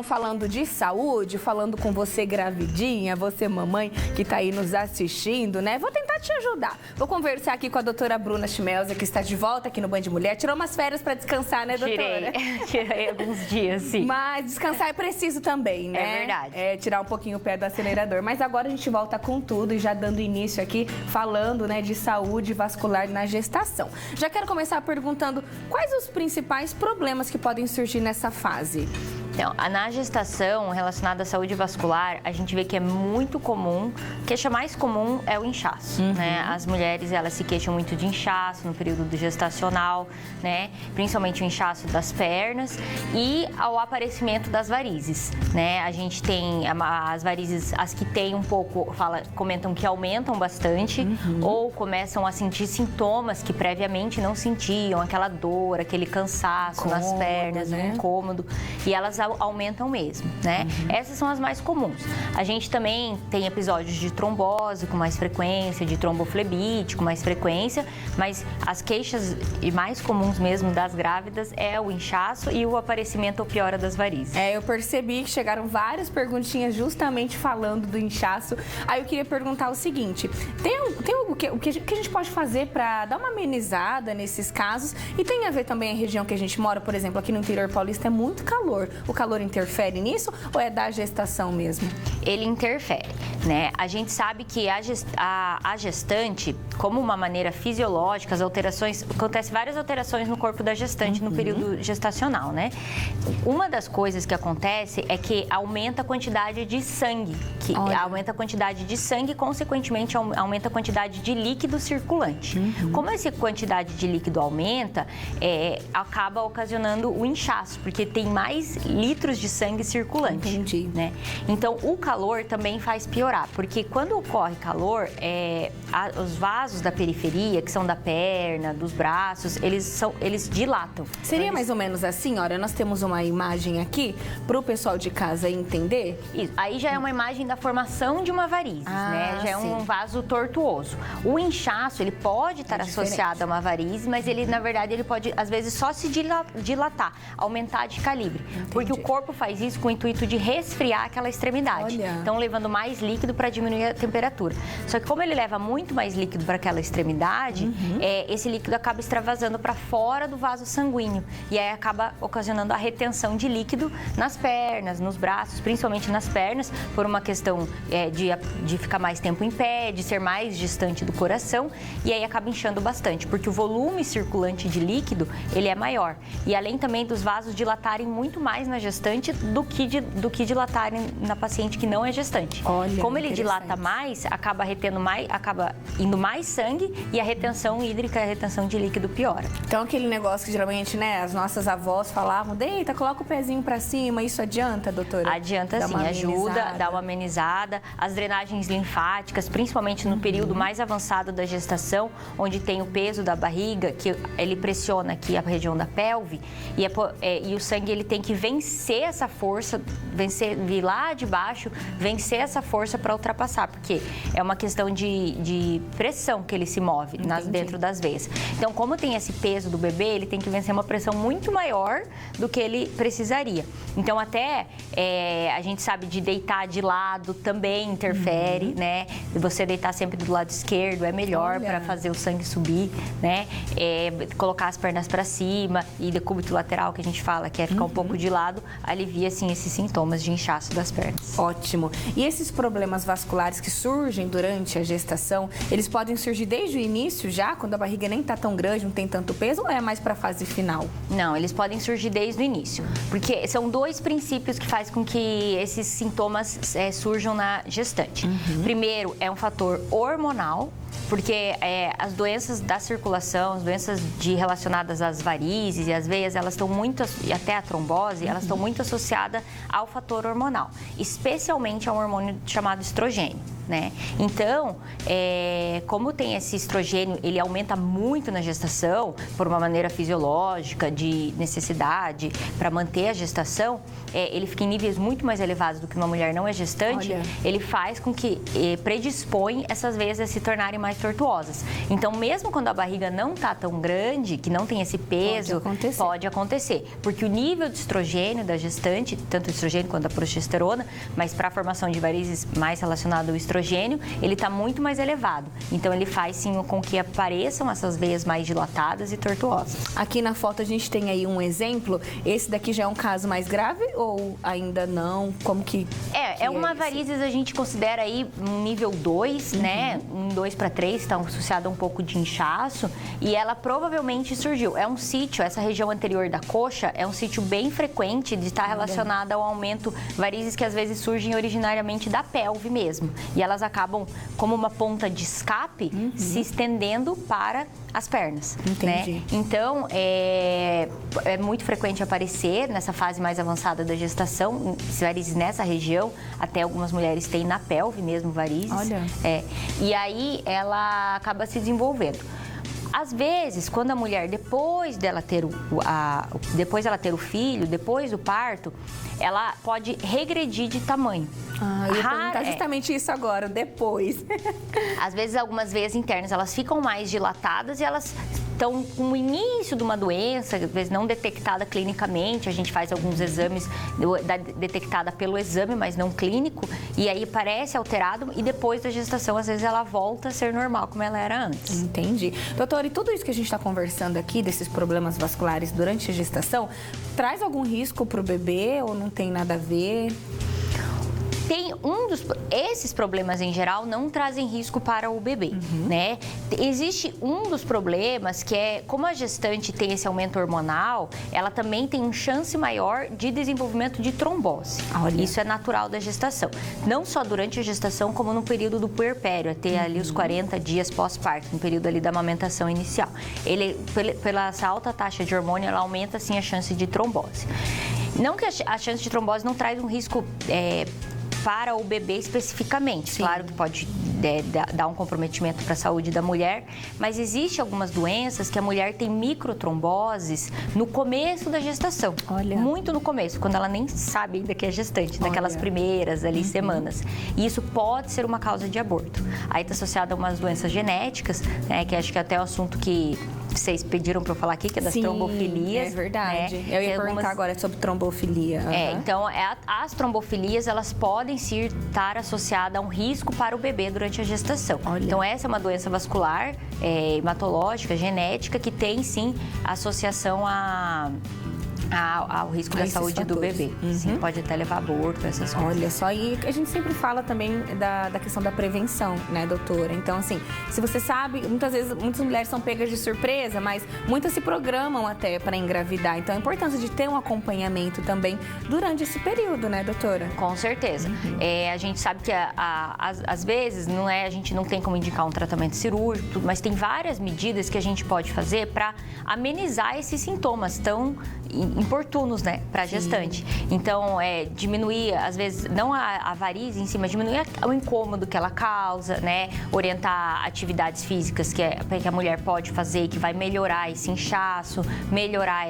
Falando de saúde, falando com você gravidinha, você mamãe que tá aí nos assistindo, né? Vou tentar te ajudar. Vou conversar aqui com a doutora Bruna Schmelzer, que está de volta aqui no Band Mulher. Tirou umas férias para descansar, né, doutora? Tirei alguns dias, sim. Mas descansar é preciso também, né? É verdade. É, tirar um pouquinho o pé do acelerador. Mas agora a gente volta com tudo e já dando início aqui, falando, né, de saúde vascular na gestação. Já quero começar perguntando quais os principais problemas que podem surgir nessa fase? Então, na gestação relacionada à saúde vascular, a gente vê que é muito comum, a queixa mais comum é o inchaço, né? As mulheres, elas se queixam muito de inchaço no período do gestacional, né? Principalmente o inchaço das pernas e ao aparecimento das varizes, né? A gente tem as varizes, as que têm um pouco, comentam que aumentam bastante ou começam a sentir sintomas que previamente não sentiam, aquela dor, aquele cansaço nas pernas, né? Um incômodo, e elas aumentam mesmo, né? Essas são as mais comuns. A gente também tem episódios de trombose com mais frequência, de tromboflebite com mais frequência, mas as queixas mais comuns mesmo das grávidas é o inchaço e o aparecimento ou piora das varizes. Eu percebi que chegaram várias perguntinhas justamente falando do inchaço. Aí eu queria perguntar o seguinte, tem o que a gente pode fazer para dar uma amenizada nesses casos? E tem a ver também a região que a gente mora, por exemplo, aqui no interior paulista é muito calor. O calor interfere nisso ou é da gestação mesmo? Ele interfere, né? A gente sabe que a gestante, como uma maneira fisiológica, acontecem várias alterações no corpo da gestante no período gestacional, né? Uma das coisas que acontece é que aumenta a quantidade de sangue, aumenta a quantidade de sangue e, consequentemente, aumenta a quantidade de líquido circulante. Como essa quantidade de líquido aumenta, acaba ocasionando o inchaço, porque tem mais litros de sangue circulante. Entendi. Né? Então, o calor também faz piorar, porque quando ocorre calor, os vasos da periferia, que são da perna, dos braços, eles dilatam. Seria mais ou menos assim, olha, nós temos uma imagem aqui para o pessoal de casa entender? Isso. Aí já é uma imagem da formação de uma varize, né? Já é um vaso tortuoso. O inchaço, ele pode estar associado a uma varize, mas ele, na verdade, ele pode, às vezes, só se dilatar, aumentar de calibre. Entendi. Porque o corpo faz isso com o intuito de resfriar aquela extremidade. Olha. Então, levando mais líquido para diminuir a temperatura. Só que como ele leva muito mais líquido para aquela extremidade, esse líquido acaba extravasando para fora do vaso sanguíneo. E aí acaba ocasionando a retenção de líquido nas pernas, nos braços, principalmente nas pernas, por uma questão de ficar mais tempo em pé, de ser mais distante do coração. E aí acaba inchando bastante, porque o volume circulante de líquido, ele é maior. E além também dos vasos dilatarem muito mais na gestante do que dilatarem na paciente que não é gestante. Olha, como ele dilata mais, acaba indo mais sangue e a retenção hídrica, a retenção de líquido piora. Então aquele negócio que geralmente, né, as nossas avós falavam, deita, coloca o pezinho pra cima, isso adianta, doutora? Adianta sim, ajuda, dá uma amenizada. As drenagens linfáticas, principalmente no período mais avançado da gestação, onde tem o peso da barriga, que ele pressiona aqui a região da pelve, e o sangue ele tem que vencer essa força, vir lá de baixo, vencer essa força para ultrapassar, porque é uma questão de pressão que ele se move dentro das veias. Então, como tem esse peso do bebê, ele tem que vencer uma pressão muito maior do que ele precisaria. Então, até a gente sabe de deitar de lado também interfere, né? Você deitar sempre do lado esquerdo é melhor para fazer o sangue subir, né? Colocar as pernas para cima e decúbito lateral, que a gente fala, que é ficar um pouco de lado, alivia, assim, esses sintomas de inchaço das pernas. Ótimo. E esses problemas vasculares que surgem durante a gestação, eles podem surgir desde o início já, quando a barriga nem tá tão grande, não tem tanto peso, ou é mais para a fase final? Não, eles podem surgir desde o início, porque são dois princípios que fazem com que esses sintomas surjam na gestante. Primeiro, é um fator hormonal, porque as doenças da circulação, as doenças relacionadas às varizes e às veias, elas estão muito, e até a trombose, elas estão muito associadas ao fator hormonal, especialmente a um hormônio chamado estrogênio, né? Então, como tem esse estrogênio, ele aumenta muito na gestação, por uma maneira fisiológica, de necessidade, para manter a gestação, ele fica em níveis muito mais elevados do que uma mulher não é gestante. Olha. Ele faz com que predispõe essas veias a se tornarem mais tortuosas. Então, mesmo quando a barriga não está tão grande, que não tem esse peso, pode acontecer. Porque o nível de estrogênio da gestante, tanto o estrogênio quanto a progesterona, mas para a formação de varizes mais relacionado ao estrogênio, ele está muito mais elevado. Então, ele faz sim com que apareçam essas veias mais dilatadas e tortuosas. Aqui na foto a gente tem aí um exemplo. Esse daqui já é um caso mais grave ou ainda não? Como que... É uma varizes, a gente considera aí um nível 2, né? Um 2 para 3, está associado a um pouco de inchaço. E ela provavelmente surgiu. É um sítio, essa região anterior da coxa, é um sítio bem frequente de estar relacionada ao aumento, varizes que às vezes surgem originariamente da pelve mesmo. E elas acabam, como uma ponta de escape, se estendendo para as pernas. Entendi. Né? Então, é muito frequente aparecer nessa fase mais avançada da gestação, varizes nessa região, até algumas mulheres têm na pelve mesmo varizes. Olha. E aí ela acaba se desenvolvendo. Às vezes, quando a mulher, depois ela ter o filho, depois do parto, ela pode regredir de tamanho. Eu ia perguntar justamente isso agora, depois. Às vezes, algumas veias internas, elas ficam mais dilatadas e elas estão com o início de uma doença, às vezes não detectada clinicamente, a gente faz alguns exames, detectada pelo exame, mas não clínico, e aí parece alterado, e depois da gestação, às vezes, ela volta a ser normal, como ela era antes. Entendi. Doutora, e tudo isso que a gente está conversando aqui, desses problemas vasculares durante a gestação, traz algum risco para o bebê ou não tem nada a ver? Esses problemas em geral não trazem risco para o bebê, né? Existe um dos problemas que é, como a gestante tem esse aumento hormonal, ela também tem uma chance maior de desenvolvimento de trombose. Olha. Isso é natural da gestação. Não só durante a gestação, como no período do puerpério, até ali os 40 dias pós-parto, no período ali da amamentação inicial. Pela essa alta taxa de hormônio, ela aumenta, sim, a chance de trombose. Não que a chance de trombose não traz um risco para o bebê especificamente. Sim. Claro que pode dar um comprometimento para a saúde da mulher, mas existem algumas doenças que a mulher tem microtromboses no começo da gestação. Olha. Muito no começo, quando ela nem sabe ainda que é gestante, naquelas primeiras ali semanas. E isso pode ser uma causa de aborto. Aí está associado a umas doenças genéticas, né, que acho que até é o assunto que vocês pediram para eu falar aqui, que é das trombofilias. É verdade. Né? Eu ia perguntar agora sobre trombofilia. Então, as trombofilias, elas podem sim estar associadas a um risco para o bebê durante a gestação. Olha. Então, essa é uma doença vascular, hematológica, genética, que tem sim associação ao risco da saúde fatores do bebê. Sim, pode até levar a aborto, essas coisas. Olha só, e a gente sempre fala também da questão da prevenção, né, doutora? Então, assim, se você sabe, muitas vezes, muitas mulheres são pegas de surpresa, mas muitas se programam até para engravidar. Então, a importância de ter um acompanhamento também durante esse período, né, doutora? Com certeza. A gente sabe que, às vezes, a gente não tem como indicar um tratamento cirúrgico, mas tem várias medidas que a gente pode fazer para amenizar esses sintomas tão importunos, né, para a gestante. Então, diminuir, às vezes, não a varize em si, mas diminuir o incômodo que ela causa, né, orientar atividades físicas que a mulher pode fazer, que vai melhorar esse inchaço, melhorar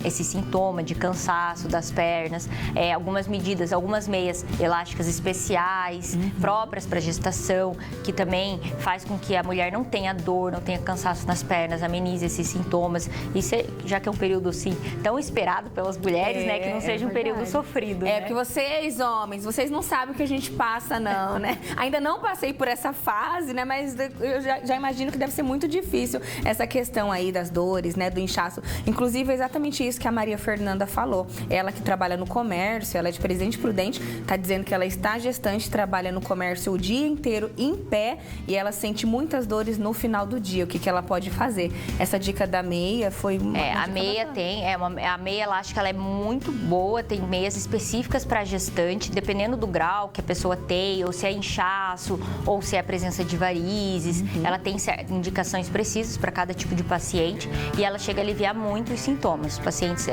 esse sintoma de cansaço das pernas, algumas medidas, algumas meias elásticas especiais, próprias para gestação, que também faz com que a mulher não tenha dor, não tenha cansaço nas pernas, amenize esses sintomas. Isso, já que é um período, assim, tão esperado pelas mulheres, né? Que não seja um período sofrido. É, porque vocês, homens, vocês não sabem o que a gente passa, não, né? Ainda não passei por essa fase, né? Mas eu já imagino que deve ser muito difícil essa questão aí das dores, né? Do inchaço. Inclusive, é exatamente isso que a Maria Fernanda falou. Ela que trabalha no comércio, ela é de Presidente Prudente, tá dizendo que ela está gestante, trabalha no comércio o dia inteiro em pé e ela sente muitas dores no final do dia. O que ela pode fazer? Essa dica da meia foi a meia tem, a meia elástica, ela é muito boa, tem meias específicas para gestante, dependendo do grau que a pessoa tem, ou se é inchaço, ou se é a presença de varizes. Ela tem indicações precisas para cada tipo de paciente e ela chega a aliviar muito os sintomas. Os pacientes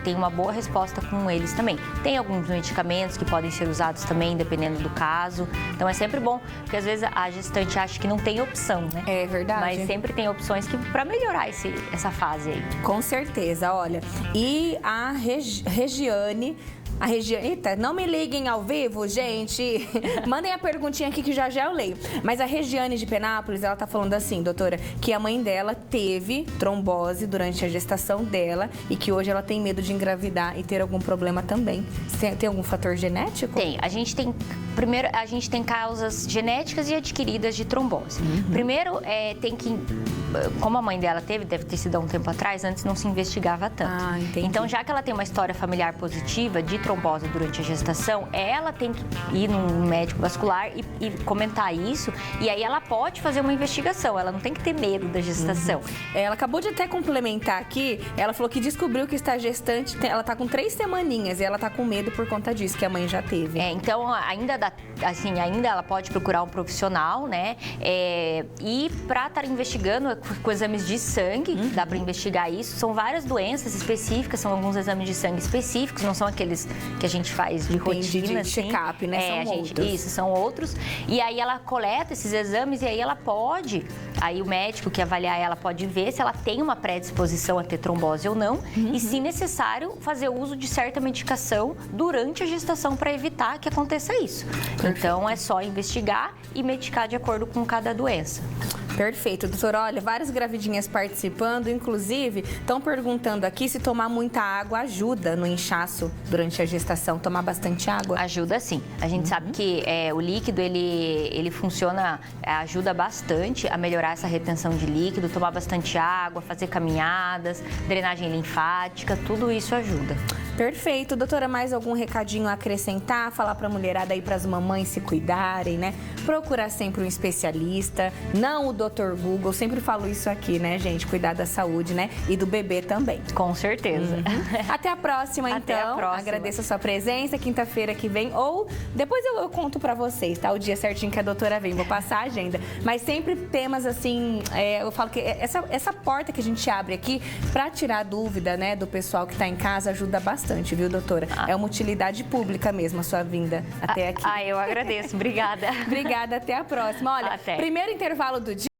têm uma boa resposta com eles também. Tem alguns medicamentos que podem ser usados também, dependendo do caso. Então é sempre bom, porque às vezes a gestante acha que não tem opção, né? É verdade. Mas sempre tem opções para melhorar essa fase aí. Com certeza, olha. E a Regiane A Regiane... Eita, não me liguem ao vivo, gente. Mandem a perguntinha aqui que já eu leio. Mas a Regiane de Penápolis, ela tá falando assim, doutora, que a mãe dela teve trombose durante a gestação dela e que hoje ela tem medo de engravidar e ter algum problema também. Tem algum fator genético? Tem. Primeiro, a gente tem causas genéticas e adquiridas de trombose. Primeiro, tem que... Como a mãe dela deve ter sido há um tempo atrás, antes não se investigava tanto. Ah, entendi. Então, já que ela tem uma história familiar positiva de trombose durante a gestação, ela tem que ir num médico vascular e comentar isso, e aí ela pode fazer uma investigação, ela não tem que ter medo da gestação. Ela acabou de até complementar aqui, ela falou que descobriu que está gestante, ela está com 3 semaninhas e ela está com medo por conta disso, que a mãe já teve. Então, ainda ela pode procurar um profissional, né? E para estar investigando com exames de sangue, dá para investigar isso. São várias doenças específicas, são alguns exames de sangue específicos, não são aqueles que a gente faz de rotina, de check-up, né? São outros. Isso, são outros. E aí ela coleta esses exames e aí ela pode, aí o médico que avaliar ela pode ver se ela tem uma predisposição a ter trombose ou não e, se necessário, fazer uso de certa medicação durante a gestação para evitar que aconteça isso. Perfeito. Então, é só investigar e medicar de acordo com cada doença. Perfeito, doutora. Olha, várias gravidinhas participando, inclusive, estão perguntando aqui se tomar muita água ajuda no inchaço durante a gestação, tomar bastante água. Ajuda sim. A gente sabe que o líquido, ele funciona, ajuda bastante a melhorar essa retenção de líquido, tomar bastante água, fazer caminhadas, drenagem linfática, tudo isso ajuda. Perfeito. Doutora, mais algum recadinho a acrescentar? Falar para a mulherada aí, para as mamães se cuidarem, né? Procurar sempre um especialista, não o Dr. Google. Sempre falo isso aqui, né, gente? Cuidar da saúde, né? E do bebê também. Com certeza. Até a próxima, então. Até a próxima. Agradeço a sua presença. Quinta-feira que vem, ou depois eu conto para vocês, tá? O dia certinho que a doutora vem. Vou passar a agenda. Mas sempre temas assim, eu falo que essa porta que a gente abre aqui para tirar dúvida, né, do pessoal que está em casa ajuda bastante, viu, doutora? É uma utilidade pública mesmo a sua vinda até aqui. Eu agradeço. Obrigada. Obrigada, até a próxima. Olha, primeiro intervalo do dia.